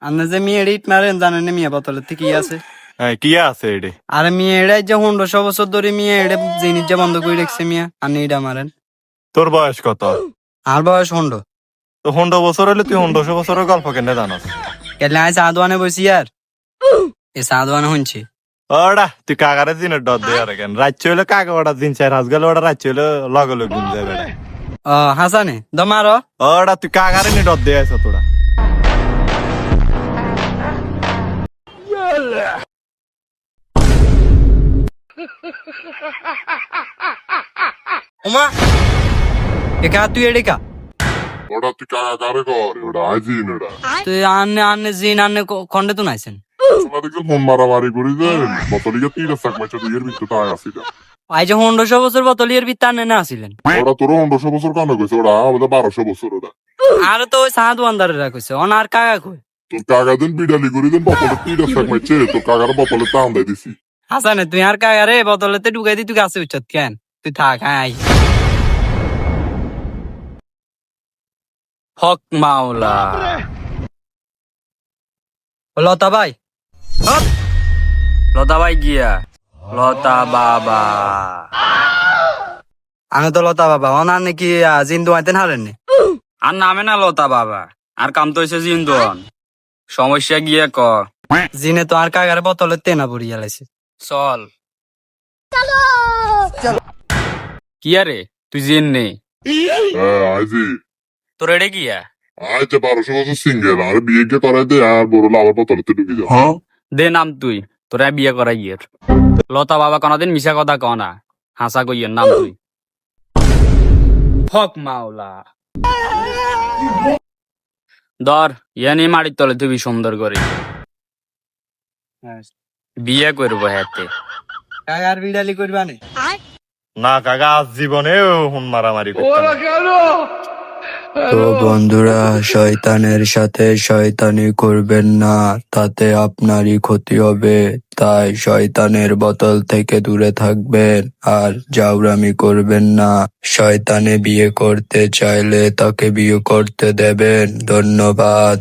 আপনি যে মেয়ে ইট মারেন জানেন মেয়ে বোতলের কি আছে? কি আছে এটা? আরে মেয়ে এটাই যে 100 বছর ধরে মেয়ে এটা জিনিস যে বন্ধ করে রেখেছে মিয়া, আপনি এটা মারেন। তোর বয়স কত? আর বয়স 100। তো 100 বছর হলে তুই 100 বছরের গল্প কেন জানাস? কেলে আজ সাদওয়ানে বসি আর এ সাদওয়ানে শুনছি। ওটা তুই কাকারে দিনের ডর দিয়ে আর কেন রাজ্য হইলে কাকা ওটা দিন চার হাজ গেলে ওটা রাজ্য হইলে লগে লগে গুন যাবে। ও হাসানে দমারো ওটা তুই কাকারে নি ডর দিয়ে আছো তোরা। ওমা একা তুই এডিকা ওটা তুই কাকা কারে কর ওটা আইজিন ওটা তুই আন্নে আন্নে জিন আন্নে খন্ডে তো নাইছেন শোনা দেখলে ফোন মারামারি করি যে বতলিকে 3 মাস দুইয়ের ভিতরে আয় আসিল আই যে 100 বছর বোতলিয়ার ভিতর আন্নে না আসিলেন। ওটা তোর 100 বছর কানে কইছে ওটা আমাদের 1200 বছর ওটা আর তো ওই সাদওয়ানদারে রাখছে অনার কাকা কই তোর কাকা দিন বিড়ালি করি দিন বতলে 3 মাস তোর কাকার বতলে টান দেয় দিছি হাসানে তুই আর কাকারে বোতলেতে ঢুকাই দি তুই গাছে উচ্চত কেন তুই থাক আই হক মাওলা লতা ভাই লতা ভাই গিয়া লতা বাবা আমি তো লতা বাবা অনার নাকি জিন্দু আইতেন হারেননি আর নামে না লতা বাবা আর কাম তো হয়েছে জিন্দন সমস্যা গিয়ে ক জিনে তো আর কাকারে বোতলে তেনা পড়িয়া লাইছে। চল কি আরে তুই জিন নেই আইজি তোর এড়ে গিয়া আইতে 1200 বছর সিঙ্গেল আর বিয়ে কে করাই দে আর বড় আবার বতলেতে ঢুকি যাও দে নাম তুই তোরা বিয়ে করা গিয়ে লতা বাবা কোনদিন মিশা কথা কও না হাসা কইয়ের নাম তুই হক মাওলা ধর ইয়ানি মাটির তলে তুই সুন্দর করে বিয়ে করবো হাতে কাকার বিড়ালি করবা নে না কাকা আজ জীবনে হুন মারামারি করতে না। তো বন্ধুরা শয়তানের সাথে শয়তানি করবেন না, তাতে আপনারই ক্ষতি হবে। তাই শয়তানের বোতল থেকে দূরে থাকবেন আর জাউরামি করবেন না। শয়তানে বিয়ে করতে চাইলে তাকে বিয়ে করতে দেবেন। ধন্যবাদ।